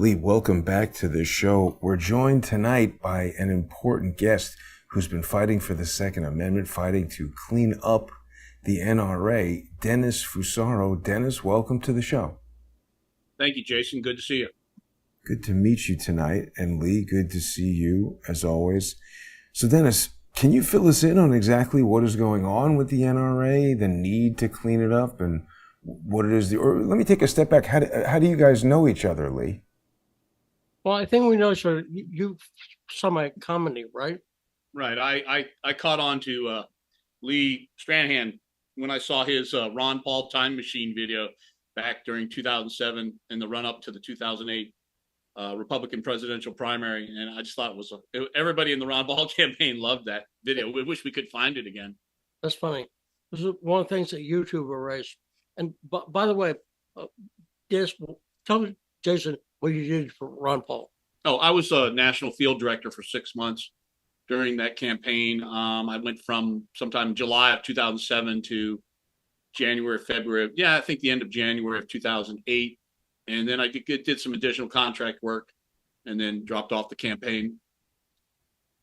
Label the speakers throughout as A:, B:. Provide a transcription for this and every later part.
A: Lee, welcome back to the show. We're joined tonight by an important guest who's been fighting for the Second Amendment, fighting to clean up the NRA, Dennis Fusarao. Dennis, welcome to the show.
B: Thank you, Jason. Good to see you.
A: Good to meet you tonight. And Lee, good to see you, as always. So, Dennis, can you fill us in on exactly what is going on with the NRA, the need to clean it up, and what it is? Or let me take a step back. How do you guys know each other, Lee?
C: Well, I think we know each other. You saw my comedy, right?
B: Right. I caught on to Lee Stranahan when I saw his Ron Paul Time Machine video back during 2007 in the run-up to the 2008 Republican presidential primary. And I just thought everybody in the Ron Paul campaign loved that video. We wish we could find it again.
C: That's funny. This is one of the things that YouTube erased. And by the way, tell me, Jason, what you did for Ron Paul.
B: Oh, I was a national field director for 6 months during that campaign. I went from sometime July of 2007 to January, February. Yeah, I think the end of January of 2008. And then I did some additional contract work and then dropped off the campaign.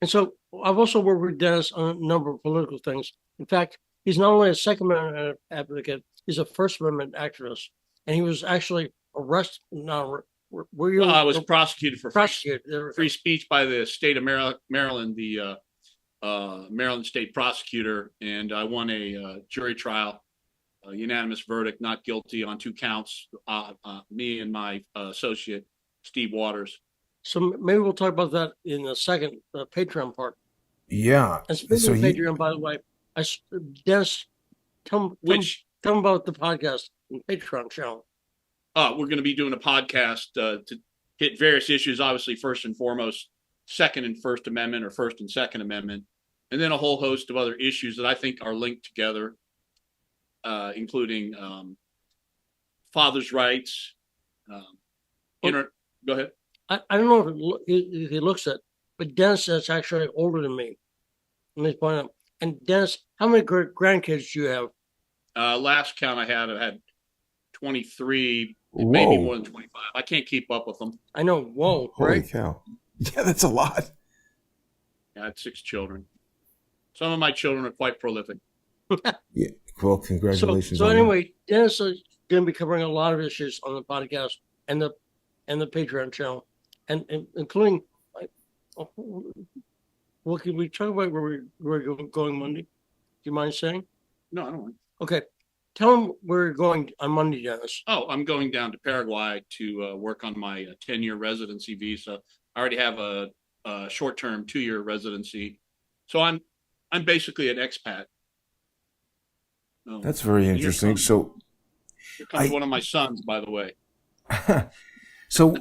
C: And so I've also worked with Dennis on a number of political things. In fact, he's not only a Second Amendment advocate, he's a First Amendment activist. And he was actually arrested.
B: I was prosecuted for free speech by the state of Maryland, the Maryland state prosecutor, and I won a jury trial, a unanimous verdict, not guilty on 2 counts. Me and my associate, Steve Waters.
C: So maybe we'll talk about that in the second Patreon part.
A: Yeah.
C: And speaking of Patreon, by the way, Dennis, tell them about the podcast and Patreon channel.
B: We're going to be doing a podcast to hit various issues, obviously, first and foremost, Second and First Amendment or First and Second Amendment, and then a whole host of other issues that I think are linked together, including father's rights. Go ahead.
C: I don't know if he looks at, but Dennis is actually older than me. Let me point out. And Dennis, how many grandkids do you have?
B: Last count I had 23.
A: Whoa.
B: Maybe more than 25. I can't keep up with them.
C: I know. Whoa.
A: Holy
C: right?
A: cow. Yeah, that's a lot.
B: I had 6 children. Some of my children are quite prolific.
A: Yeah. Well, congratulations.
C: So anyway, Dennis is going to be covering a lot of issues on the podcast and the Patreon channel, and including, what can we talk about where we're going Monday? Do you mind saying?
B: No, I don't mind.
C: Okay. Tell them where you're going on Monday, Dennis.
B: Oh, I'm going down to Paraguay to work on my 10-year residency visa. I already have a short-term 2-year residency, so I'm basically an expat.
A: That's very interesting. So,
B: here comes one of my sons, by the way.
A: So,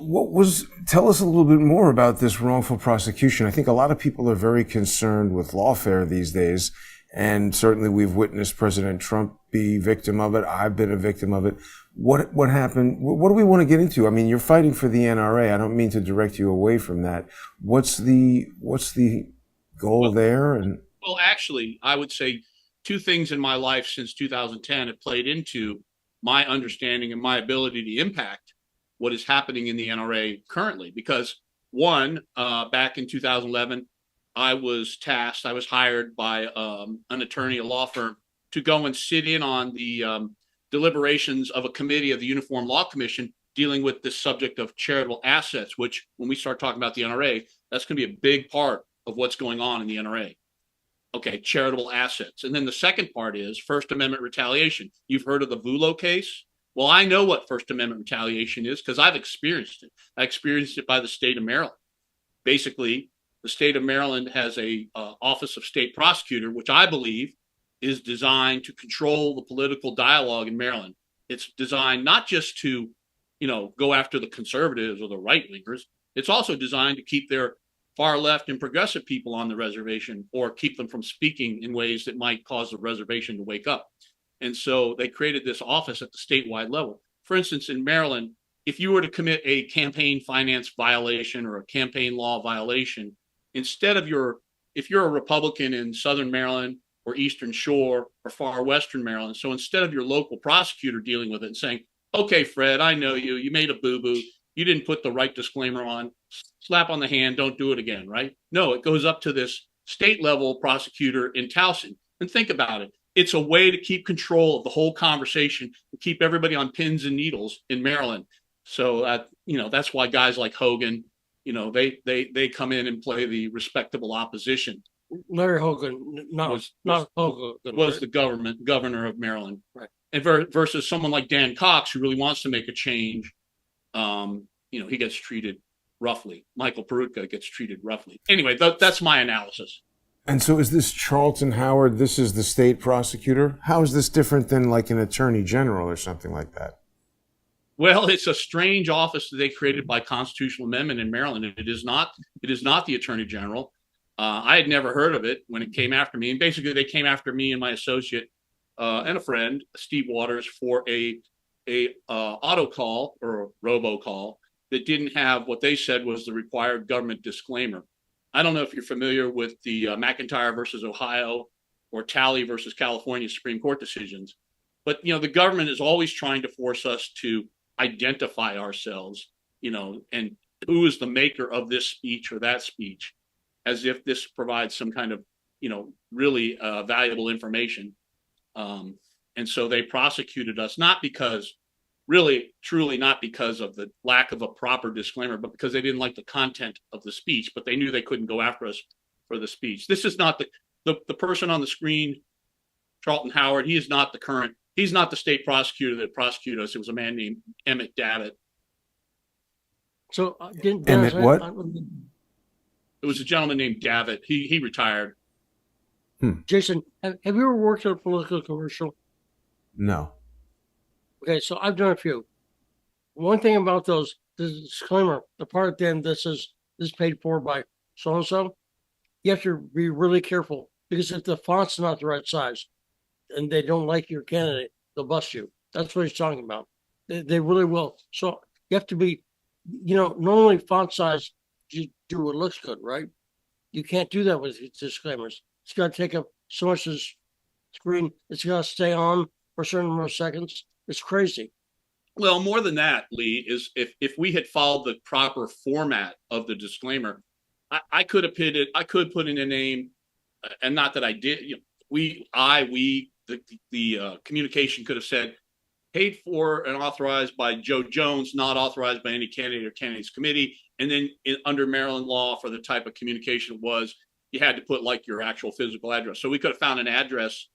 A: tell us a little bit more about this wrongful prosecution. I think a lot of people are very concerned with lawfare these days. And certainly we've witnessed President Trump be victim of it. I've been a victim of it. What happened? What do we want to get into? I mean, you're fighting for the NRA. I don't mean to direct you away from that. What's the goal there? And
B: well, actually, I would say 2 things in my life since 2010 have played into my understanding and my ability to impact what is happening in the NRA currently. Because one, back in 2011, I was hired by an attorney, a law firm, to go and sit in on the deliberations of a committee of the Uniform Law Commission dealing with this subject of charitable assets, which when we start talking about the NRA, that's going to be a big part of what's going on in the NRA. Okay, charitable assets. And then the second part is First Amendment retaliation. You've heard of the Vulo case? Well, I know what First Amendment retaliation is because I've experienced it. I experienced it by the state of Maryland. Basically, the state of Maryland has a Office of State Prosecutor, which I believe is designed to control the political dialogue in Maryland. It's designed not just to, go after the conservatives or the right-wingers. It's also designed to keep their far left and progressive people on the reservation or keep them from speaking in ways that might cause the reservation to wake up. And so they created this office at the statewide level. For instance, in Maryland, if you were to commit a campaign finance violation or a campaign law violation, instead of if you're a Republican in Southern Maryland or Eastern Shore or far Western Maryland, so instead of your local prosecutor dealing with it and saying, okay, Fred, I know you made a boo-boo, you didn't put the right disclaimer on, slap on the hand, don't do it again, right? No, it goes up to this state level prosecutor in Towson. And think about it. It's a way to keep control of the whole conversation and keep everybody on pins and needles in Maryland. So, that's why guys like Hogan, they come in and play the respectable opposition.
C: Larry Hogan, not Hogan,
B: was
C: right?
B: the governor of Maryland,
C: Right?
B: And versus someone like Dan Cox, who really wants to make a change. He gets treated roughly. Michael Perutka gets treated roughly. Anyway, that's my analysis.
A: And so is this Charlton Howard? This is the state prosecutor. How is this different than like an attorney general or something like that?
B: Well, it's a strange office that they created by constitutional amendment in Maryland. It is not the attorney general. I had never heard of it when it came after me. And basically they came after me and my associate and a friend, Steve Waters, for a auto call or a robocall that didn't have what they said was the required government disclaimer. I don't know if you're familiar with the McIntyre versus Ohio or Talley versus California Supreme Court decisions, but the government is always trying to force us to identify ourselves, and who is the maker of this speech or that speech, as if this provides some kind of really valuable information. And so they prosecuted us, not because truly not because of the lack of a proper disclaimer, but because they didn't like the content of the speech, but they knew they couldn't go after us for the speech. This is not the person on the screen, Charlton Howard. He's not the state prosecutor that prosecuted us. It was a man named Emmett Davitt.
C: So
A: Emmett what?
B: It was a gentleman named Davitt. He retired.
C: Jason, have you ever worked on a political commercial?
A: No.
C: Okay, so I've done a few. One thing about those, the disclaimer, the part at the end that says this is paid for by so-and-so, you have to be really careful, because if the font's not the right size and they don't like your candidate, they'll bust you. That's what he's talking about. They really will. So you have to be, normally font size, you do what looks good, right? You can't do that with disclaimers. It's got to take up so much of the screen. It's got to stay on for a certain number of seconds. It's crazy.
B: Well, more than that, Lee, is if we had followed the proper format of the disclaimer, I could have put in a name, and not that I did. The communication could have said, paid for and authorized by Joe Jones, not authorized by any candidate or candidates committee. And then under Maryland law, for the type of communication it was, you had to put like your actual physical address. So we could have found an address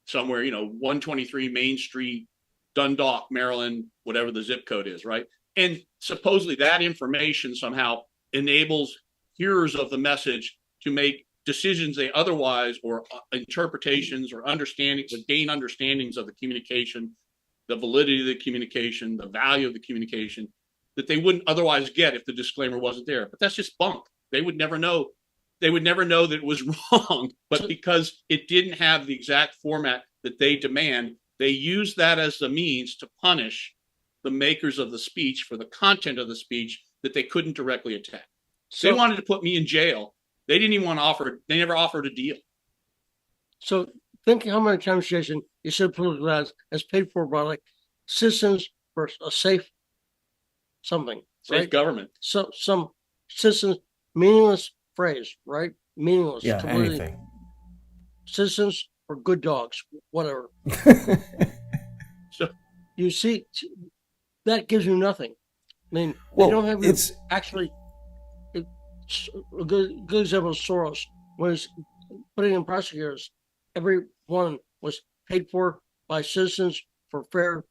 B: somewhere, 123 Main Street, Dundalk, Maryland, whatever the zip code is, right? And supposedly that information somehow enables hearers of the message to make decisions they otherwise, or interpretations or understandings, or gain understandings of the communication, the validity of the communication, the value of the communication, that they wouldn't otherwise get if the disclaimer wasn't there. But that's just bunk. They would never know. They would never know that it was wrong. But because it didn't have the exact format that they demand, they use that as the means to punish the makers of the speech for the content of the speech that they couldn't directly attack. So they wanted to put me in jail. They didn't even want to offer. They never offered a deal. So
C: think how many times, Jason, you said political ads as paid for by like Citizens for a Safe something.
B: Safe
C: right?
B: government.
C: So some citizens, meaningless phrase, right? Meaningless.
A: Yeah, anything.
C: Citizens for good dogs, whatever.
B: So
C: you see, that gives you nothing. I mean,
A: well,
C: they don't have
A: it's
C: actually. A good example of Soros was putting in prosecutors. Every one was paid for by Citizens for Fair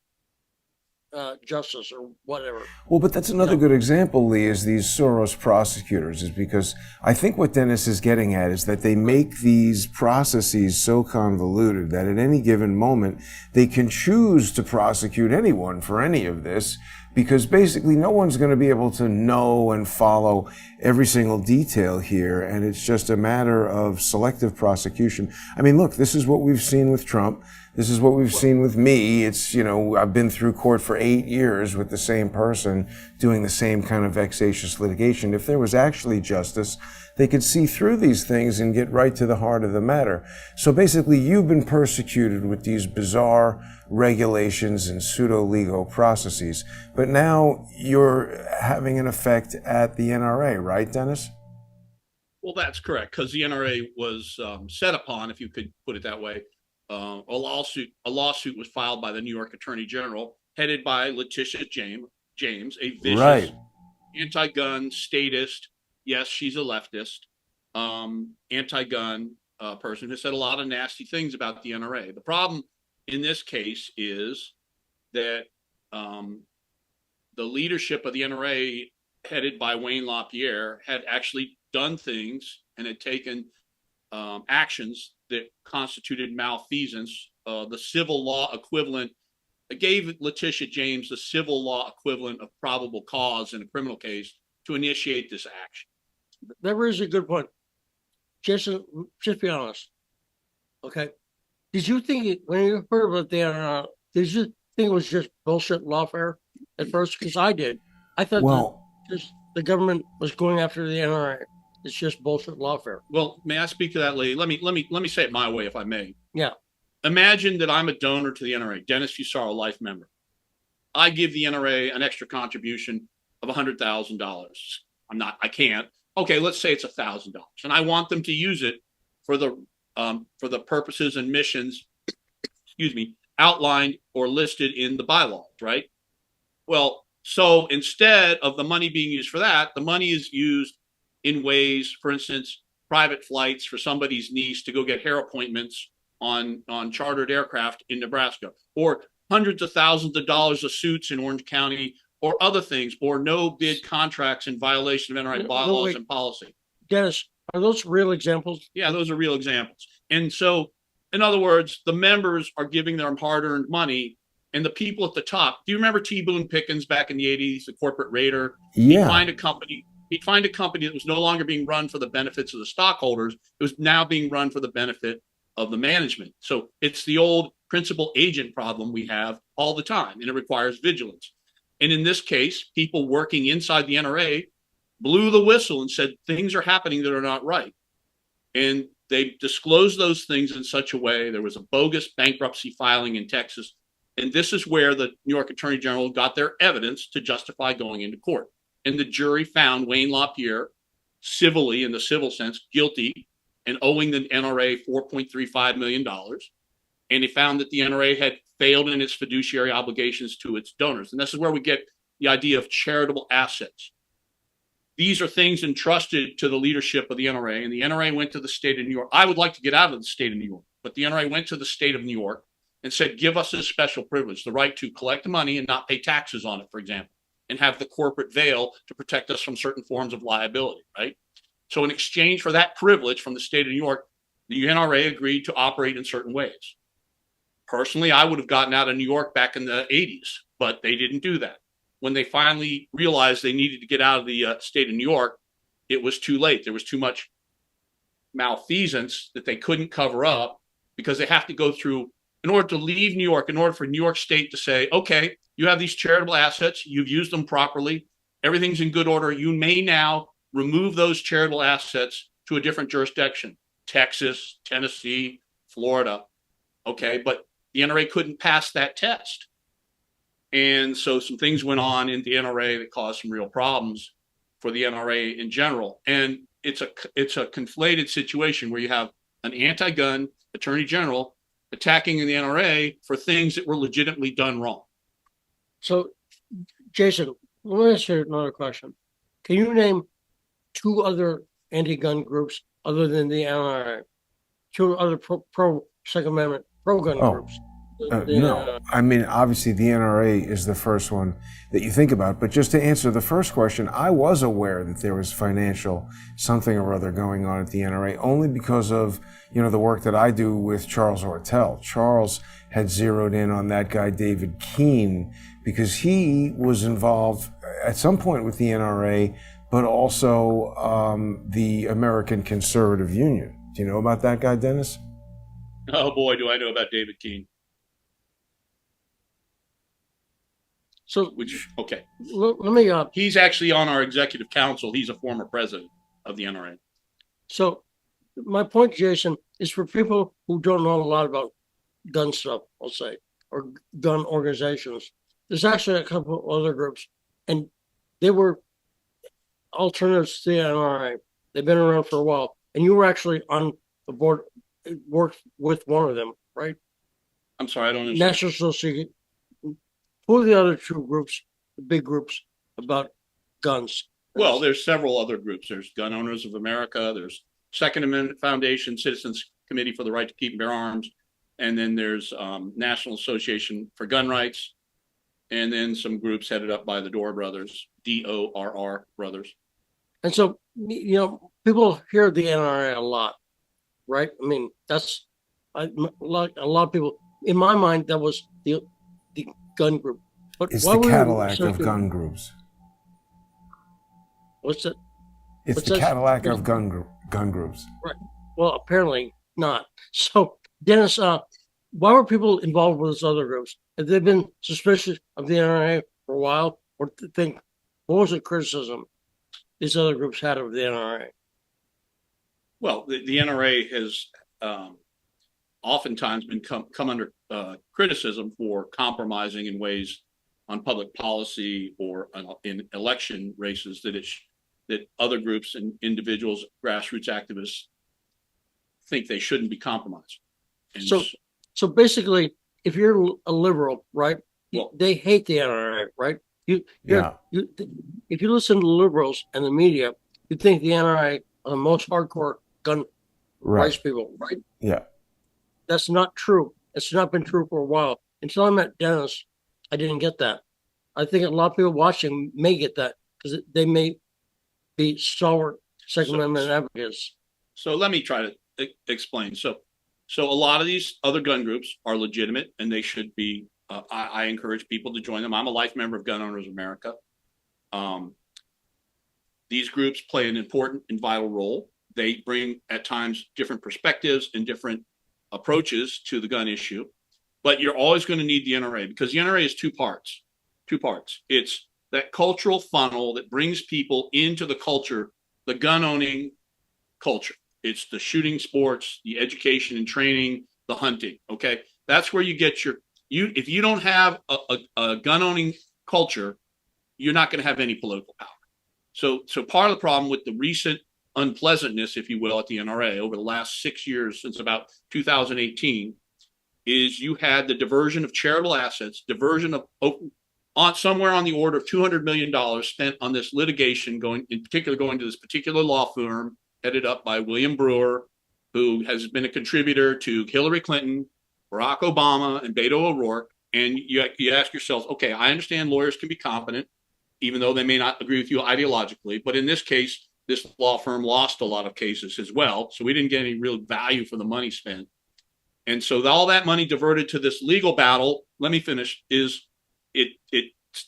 C: Justice or whatever.
A: Well, but that's another good example, Lee, is these Soros prosecutors, is because I think what Dennis is getting at is that they make these processes so convoluted that at any given moment they can choose to prosecute anyone for any of this, because basically no one's going to be able to know and follow every single detail here, and it's just a matter of selective prosecution. I mean, look, this is what we've seen with Trump. This is what we've seen with me. It's, I've been through court for 8 years with the same person doing the same kind of vexatious litigation. If there was actually justice, they could see through these things and get right to the heart of the matter. So basically, you've been persecuted with these bizarre regulations and pseudo-legal processes, but now you're having an effect at the NRA, right, Dennis?
B: Well, that's correct, because the NRA was set upon, if you could put it that way. A lawsuit was filed by the New York Attorney General, headed by Letitia James, a vicious,
A: Right.
B: anti-gun statist. Yes, she's a leftist, anti-gun person who said a lot of nasty things about the NRA. The problem in this case is that the leadership of the NRA, headed by Wayne LaPierre, had actually done things and had taken actions that constituted malfeasance. The civil law equivalent, it gave Letitia James the civil law equivalent of probable cause in a criminal case to initiate this action.
C: That raises a good point. Just be honest. Okay. Did you think when you heard about the did you think it was just bullshit lawfare at first? Because I did. I thought just the government was going after the NRA. It's just bullshit lawfare.
B: Well, may I speak to that, lady? Let me say it my way, if I may.
C: Yeah.
B: Imagine that I'm a donor to the NRA, Dennis Fusarao, life member. I give the NRA an extra contribution of $100,000. I can't. Okay, let's say it's $1,000, and I want them to use it for the purposes and missions, outlined or listed in the bylaws, right? Well, so instead of the money being used for that, the money is used in ways, for instance, private flights for somebody's niece to go get hair appointments on chartered aircraft in Nebraska, or hundreds of thousands of dollars of suits in Orange County, or other things, or no bid contracts in violation of NRA bylaws and policy.
C: Dennis, are those real examples?
B: Yeah, those are real examples. And so, in other words, the members are giving their hard-earned money, and the people at the top. Do you remember T. Boone Pickens back in the 80s, the corporate raider?
A: Yeah.
B: He'd find a company that was no longer being run for the benefits of the stockholders. It was now being run for the benefit of the management. So it's the old principal agent problem we have all the time, and it requires vigilance. And in this case, people working inside the NRA blew the whistle and said things are happening that are not right. And they disclosed those things in such a way. There was a bogus bankruptcy filing in Texas. And this is where the New York Attorney General got their evidence to justify going into court. And the jury found Wayne LaPierre civilly, in the civil sense, guilty and owing the NRA $4.35 million. And they found that the NRA had failed in its fiduciary obligations to its donors. And this is where we get the idea of charitable assets. These are things entrusted to the leadership of the NRA, and the NRA went to the state of New York. I would like to get out of the state of New York, but the NRA went to the state of New York and said, give us this special privilege, the right to collect money and not pay taxes on it, for example, and have the corporate veil to protect us from certain forms of liability, right? So in exchange for that privilege from the state of New York, the NRA agreed to operate in certain ways. Personally, I would have gotten out of New York back in the 80s, but they didn't do that. When they finally realized they needed to get out of the state of New York, it was too late. There was too much malfeasance that they couldn't cover up, because they have to go through, in order to leave New York, in order for New York State to say, okay, you have these charitable assets, you've used them properly, everything's in good order, you may now remove those charitable assets to a different jurisdiction, Texas, Tennessee, Florida, okay? But the NRA couldn't pass that test. And so some things went on in the NRA that caused some real problems for the NRA in general. And it's a conflated situation where you have an anti-gun attorney general attacking the NRA for things that were legitimately done wrong. So,
C: Jason, let me ask you another question. Can you name two other anti-gun groups other than the NRA? Two other pro Second Amendment pro-gun groups?
A: No, I mean, obviously the NRA is the first one that you think about, but just to answer the first question, I was aware that there was financial something or other going on at the NRA only because of, the work that I do with Charles Ortel. Charles had zeroed in on that guy, David Keane, because he was involved at some point with the NRA, but also the American Conservative Union. Do you know about that guy, Dennis?
B: Oh boy, do I know about David Keane.
C: So
B: which, okay.
C: let me,
B: He's actually on our executive council. He's a former president of the NRA.
C: so my point, Jason, is for people who don't know a lot about gun stuff, I'll say, or gun organizations. There's actually a couple of other groups, and they were alternatives to the NRA. They've been around for a while, and you were actually on the board, worked with one of them, right?
B: I'm sorry, I don't understand.
C: National Association. Who are the other two groups, the big groups about guns?
B: Well, there's several other groups. There's Gun Owners of America. There's Second Amendment Foundation, Citizens Committee for the Right to Keep and Bear Arms. And then there's National Association for Gun Rights. And then some groups headed up by the Dorr brothers, DORR brothers.
C: And so, you know, people hear the NRA a lot, right? I mean, that's a lot of people, in my mind, that was the gun group. But
A: It's
C: why
A: the
C: were you
A: Cadillac of
C: associated-
A: gun groups.
C: What's it?
A: It's
C: What's
A: the
C: that?
A: Cadillac of gun groups.
C: Well, apparently not. So, Dennis, why were people involved with those other groups? Have they been suspicious of the NRA for a while, or think what was the criticism these other groups had of the NRA?
B: Well, the NRA has oftentimes been come under criticism for compromising in ways on public policy or in election races that other groups and individuals, grassroots activists, think they shouldn't be compromised. And
C: So basically, if you're a liberal, right,
B: Well-
C: they hate the NRA, right?
A: Yeah.
C: If you listen to liberals and the media, you think the NRA are the most hardcore gun rights
A: Right.
C: people, right?
A: Yeah.
C: That's not true. It's not been true for a while. Until I met Dennis, I didn't get that. I think a lot of people watching may get that because they may be stalwart Second Amendment advocates.
B: So let me try to explain. So a lot of these other gun groups are legitimate and they should be. I encourage people to join them. I'm a life member of Gun Owners of America. These groups play an important and vital role. They bring at times different perspectives and different approaches to the gun issue. But you're always going to need the NRA because the NRA is two parts. It's that cultural funnel that brings people into the culture, the gun owning culture. It's the shooting sports, the education and training, the hunting. Okay. That's where you get if you don't have a gun owning culture, you're not going to have any political power. So part of the problem with the recent unpleasantness, if you will, at the NRA over the last 6 years, since about 2018, is you had the diversion of charitable assets, on somewhere on the order of $200 million spent on this litigation, going to this particular law firm headed up by William Brewer, who has been a contributor to Hillary Clinton, Barack Obama, and Beto O'Rourke. And you ask yourself, okay, I understand lawyers can be competent, even though they may not agree with you ideologically. But in this case, this law firm lost a lot of cases as well. So we didn't get any real value for the money spent. And so all that money diverted to this legal battle, let me finish, is it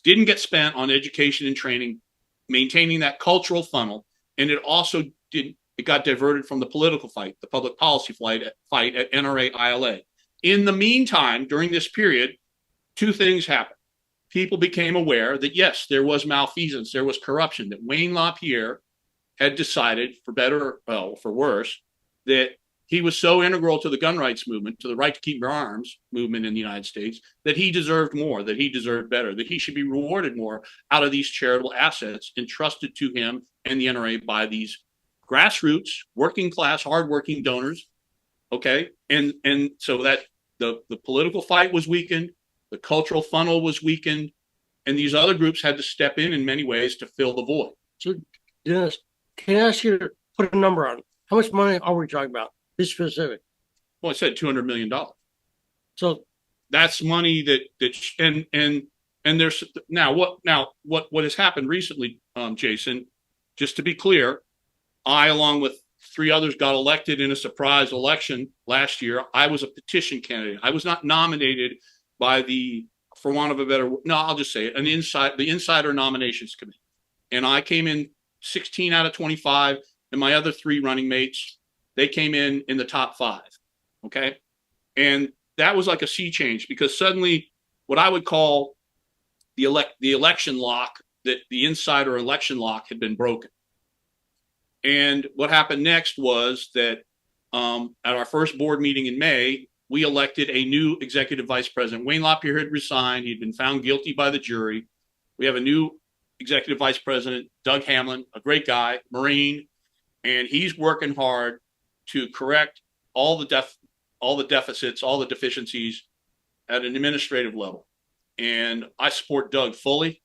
B: didn't get spent on education and training, maintaining that cultural funnel. And it also it got diverted from the political fight, the public policy fight at NRA ILA. In the meantime, during this period, two things happened. People became aware that, yes, there was malfeasance, there was corruption, that Wayne LaPierre had decided, for better or for worse, that he was so integral to the gun rights movement, to the right to keep and bear arms movement in the United States, that he deserved more, that he deserved better, that he should be rewarded more out of these charitable assets entrusted to him and the NRA by these grassroots, working class, hardworking donors. Okay. And so that the political fight was weakened, the cultural funnel was weakened, and these other groups had to step in many ways to fill the void.
C: So, Dennis, can I ask you to put a number on it? How much money are we talking about? Be specific.
B: Well, I said $200 million.
C: So
B: that's money and there's what has happened recently, Jason, just to be clear, I, along with 3 others, got elected in a surprise election last year. I was a petition candidate. I was not nominated by for want of a better, no, I'll just say it, the Insider Nominations Committee. And I came in 16 out of 25, and my other 3 running mates, they came in the top 5. Okay. And that was like a sea change, because suddenly what I would call the election lock, that the insider election lock had been broken. And what happened next was that at our first board meeting in May, we elected a new executive vice president. Wayne LaPierre had resigned. He'd been found guilty by the jury. We have a new executive vice president, Doug Hamlin, a great guy, Marine, and he's working hard to correct all the deficits, all the deficiencies at an administrative level. And I support Doug fully.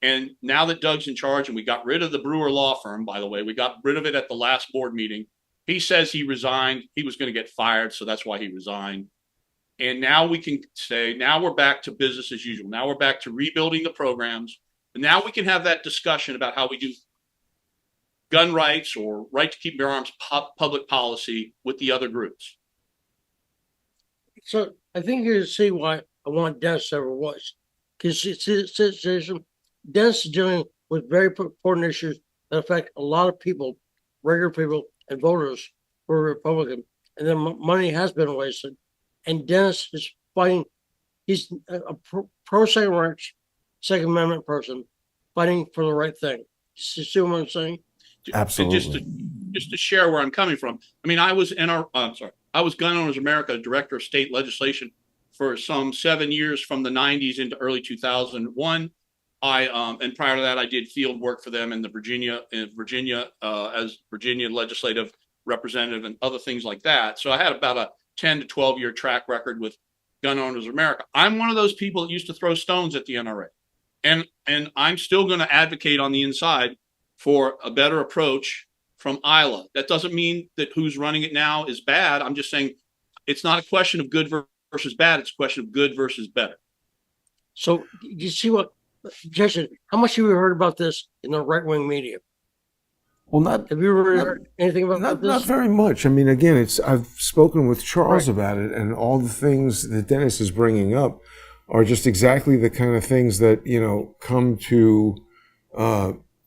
B: And now that Doug's in charge, and we got rid of the Brewer law firm, by the way, we got rid of it at the last board meeting. He says he resigned. He was going to get fired, so that's why he resigned. And now we can say, now we're back to business as usual. Now we're back to rebuilding the programs. And now we can have that discussion about how we do gun rights or right to keep bear arms public policy with the other groups.
C: So I think you see why I want Dennis to have a voice. Because Dennis is dealing with very important issues that affect a lot of people, regular people, and voters who are Republican. And then money has been wasted. And Dennis is fighting. He's a pro-second rights, Second Amendment person, fighting for the right thing. You see what I'm saying?
A: Absolutely.
B: Just to share where I'm coming from. I mean, I was I was Gun Owners America director of state legislation for some 7 years, from the 90s into early 2001. And prior to that, I did field work for them in Virginia as Virginia legislative representative and other things like that. So I had about a 10 to 12 year track record with Gun Owners America. I'm one of those people that used to throw stones at the NRA, and I'm still going to advocate on the inside for a better approach from ILA. That doesn't mean that who's running it now is bad. I'm just saying it's not a question of good versus bad. It's a question of good versus better.
C: So you see what, Jason, how much have you heard about this in the right-wing media?
A: Well,
C: have you ever heard anything about this?
A: Not very much. I mean, again, I've spoken with Charles about it, and all the things that Dennis is bringing up are just exactly the kind of things that, come to,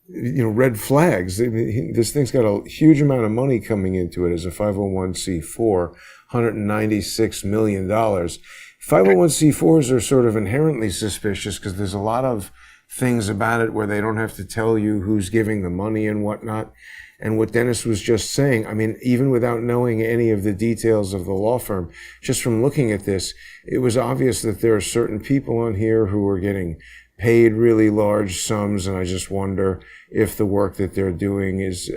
A: red flags. This thing's got a huge amount of money coming into it as a 501c4, $196 million. 501c4s are sort of inherently suspicious because there's a lot of things about it where they don't have to tell you who's giving the money and whatnot. And what Dennis was just saying, I mean, even without knowing any of the details of the law firm, just from looking at this, it was obvious that there are certain people on here who are getting paid really large sums. And I just wonder if the work that they're doing is,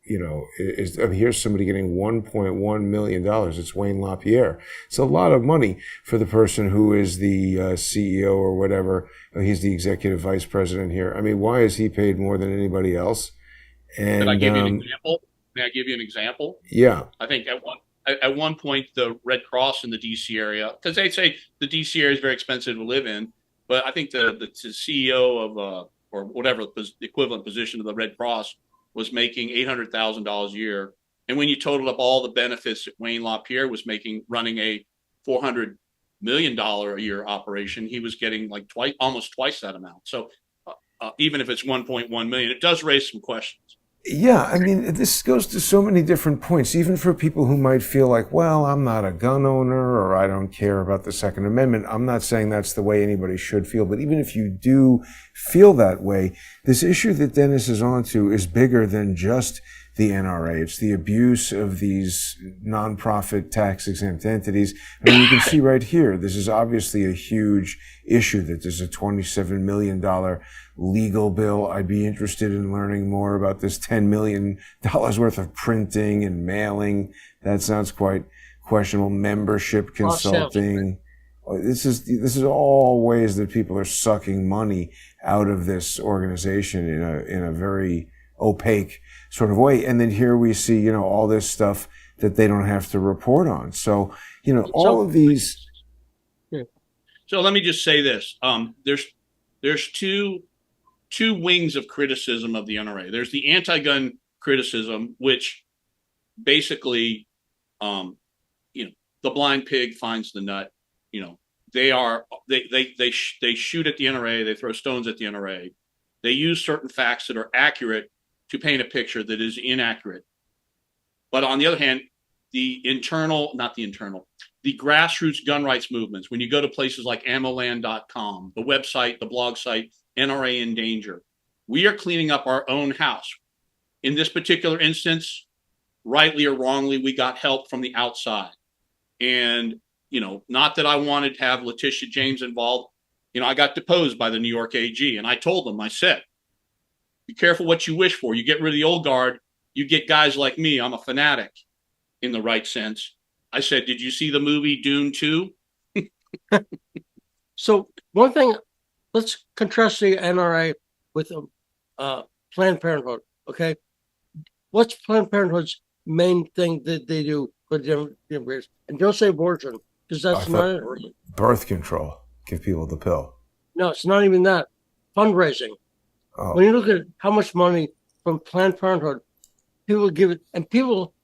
A: here's somebody getting $1.1 million. It's Wayne LaPierre. It's a lot of money for the person who is the CEO or whatever. He's the executive vice president here. I mean, why is he paid more than anybody else? And,
B: Can I give you an example? May I give you an example?
A: Yeah.
B: I think at one point, the Red Cross in the D.C. area, because they say the D.C. area is very expensive to live in, but I think the CEO of, or whatever the equivalent position of the Red Cross was making $800,000 a year. And when you totaled up all the benefits that Wayne LaPierre was making, running a $400 million a year operation, he was getting like almost twice that amount. So even if it's 1.1 million, it does raise some questions.
A: Yeah, I mean, this goes to so many different points, even for people who might feel like, well, I'm not a gun owner or I don't care about the Second Amendment. I'm not saying that's the way anybody should feel. But even if you do feel that way, this issue that Dennis is onto is bigger than just the NRA. It's the abuse of these nonprofit tax-exempt entities. I mean, you can see right here, this is obviously a huge issue, that there's a $27 million legal bill. I'd be interested in learning more about this $10 million worth of printing and mailing. That sounds quite questionable. Membership consulting. This is all ways that people are sucking money out of this organization in a very opaque sort of way. And then here we see, all this stuff that they don't have to report on. So, all of these.
B: So let me just say this. There's two wings of criticism of the NRA. There's the anti-gun criticism, which basically, the blind pig finds the nut. They shoot at the NRA. They throw stones at the NRA. They use certain facts that are accurate to paint a picture that is inaccurate. But on the other hand, the the grassroots gun rights movements, when you go to places like ammoland.com, the website, the blog site, NRA in Danger, we are cleaning up our own house. In this particular instance, rightly or wrongly, we got help from the outside. And, you know, not that I wanted to have Letitia James involved. You know, I got deposed by the New York AG, and I told them, I said, be careful what you wish for. You get rid of the old guard, you get guys like me. I'm a fanatic in the right sense. I said, did you see the movie Dune 2?
C: So one thing, let's contrast the NRA with Planned Parenthood, okay? What's Planned Parenthood's main thing that they do for Democrats? And don't say abortion, because that's not it. Really.
A: Birth control. Give people the pill.
C: No, it's not even that. Fundraising.
A: Oh.
C: When you look at how much money from Planned Parenthood, people give it, and people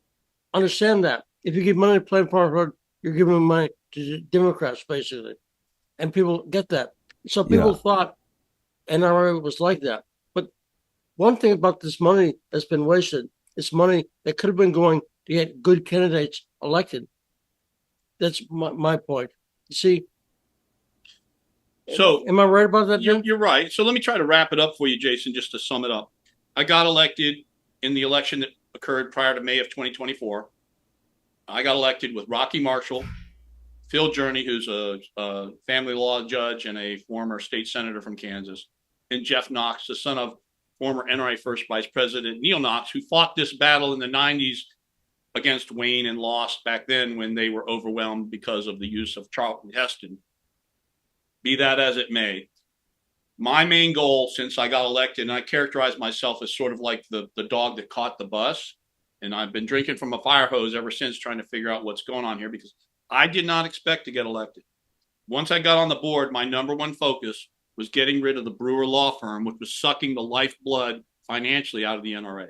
C: understand that. If you give money to Planned Parenthood, you're giving money to Democrats, basically. And people get that. So people thought NRA was like that. But one thing about this money that's been wasted, it's money that could have been going to get good candidates elected. That's my point. You see?
B: So,
C: am I right about that, Jim?
B: You're right. So let me try to wrap it up for you, Jason, just to sum it up. I got elected in the election that occurred prior to May of 2024. I got elected with Rocky Marshall, Phil Journey, who's a family law judge and a former state senator from Kansas, and Jeff Knox, the son of former NRA First Vice President Neil Knox, who fought this battle in the 90s against Wayne and lost back then when they were overwhelmed because of the use of Charlton Heston. Be that as it may, my main goal since I got elected, and I characterize myself as sort of like the dog that caught the bus, and I've been drinking from a fire hose ever since trying to figure out what's going on here because I did not expect to get elected. Once I got on the board, my number one focus was getting rid of the Brewer law firm, which was sucking the lifeblood financially out of the NRA.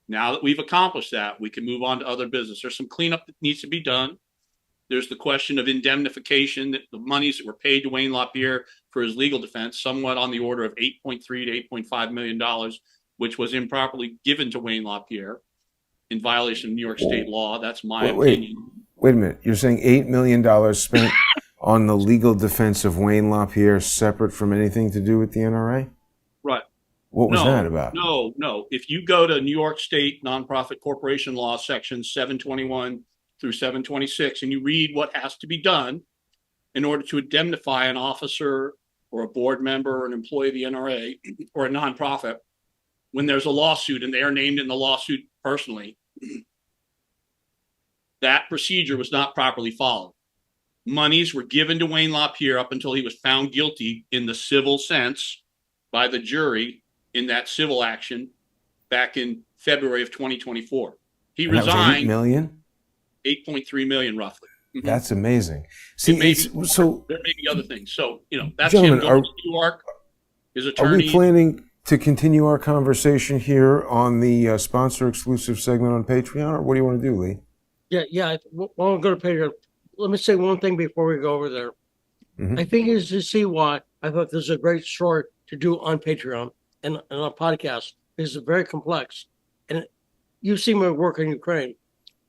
B: Now that we've accomplished that, we can move on to other business. There's some cleanup that needs to be done. There's the question of indemnification, that the monies that were paid to Wayne LaPierre for his legal defense, somewhat on the order of $8.3 to $8.5 million, which was improperly given to Wayne LaPierre in violation of New York state law. That's my opinion.
A: Wait a minute. You're saying $8 million spent on the legal defense of Wayne LaPierre separate from anything to do with the NRA?
B: Right.
A: What was that about?
B: No. If you go to New York State Nonprofit Corporation Law, section 721 through 726, and you read what has to be done in order to indemnify an officer or a board member or an employee of the NRA or a nonprofit, when there's a lawsuit and they are named in the lawsuit personally, that procedure was not properly followed. Monies were given to Wayne LaPierre up until he was found guilty in the civil sense by the jury in that civil action back in February of 2024. He resigned.
A: 8 million?
B: 8.3 million roughly.
A: Mm-hmm. That's amazing. See,
B: so there may be other things. So, you know, that's
A: him
B: going to New York, his attorney.
A: Are we planning to continue our conversation here on the sponsor exclusive segment on Patreon, or what do you want to do, Lee?
C: Yeah. I want to go to Patreon. Let me say one thing before we go over there. Mm-hmm. I think is to see why I thought this is a great story to do on Patreon and on a podcast. It's very complex. And you've seen my work in Ukraine.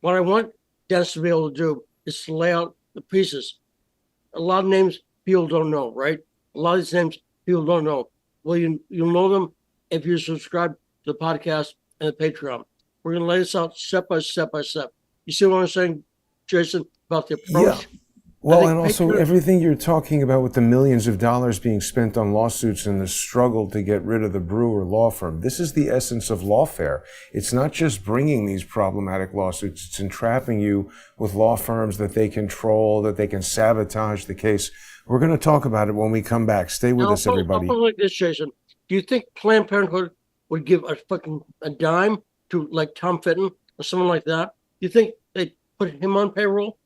C: What I want Dennis to be able to do is to lay out the pieces. A lot of names people don't know, right? A lot of these names people don't know. Well, you'll know them if you subscribe to the podcast and the Patreon. We're going to lay this out step by step by step. You see what I'm saying, Jason, about the approach?
A: Yeah. Well, and also everything you're talking about with the millions of dollars being spent on lawsuits and the struggle to get rid of the Brewer law firm. This is the essence of lawfare. It's not just bringing these problematic lawsuits. It's entrapping you with law firms that they control, that they can sabotage the case. We're going to talk about it when we come back. Stay with us, everybody.
C: I'll put it like this, Jason. Do you think Planned Parenthood would give a dime to like Tom Fitton or someone like that? Do you think they'd put him on payroll?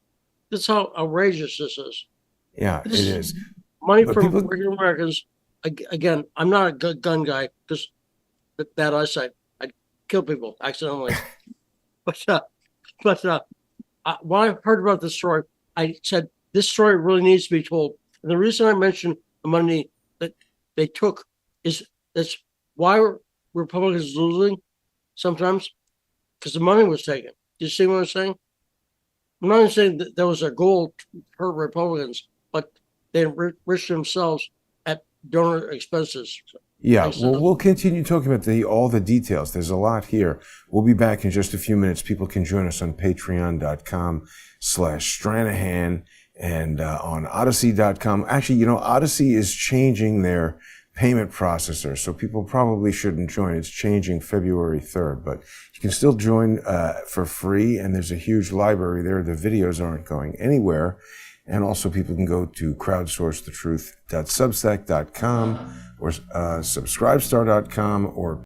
C: That's how outrageous this is.
A: Yeah, it is.
C: Money from regular Americans. Again, I'm not a gun guy because bad eyesight. I'd kill people accidentally. but when I heard about this story, I said, this story really needs to be told. And the reason I mentioned the money that they took is that's why Republicans losing sometimes, because the money was taken. Do you see what I'm saying? I'm not saying that there was a goal to hurt Republicans, but they enriched themselves at donor expenses.
A: Yeah,
C: Makes
A: well,
C: sense.
A: we'll continue talking about all the details. There's a lot here. We'll be back in just a few minutes. People can join us on patreon.com/Stranahan and on odyssey.com. Actually, you know, Odyssey is changing their payment processor, so people probably shouldn't join. It's changing February 3rd, but you can still join for free, and there's a huge library there. The videos aren't going anywhere. And also people can go to crowdsourcethetruth.substack.com or subscribestar.com or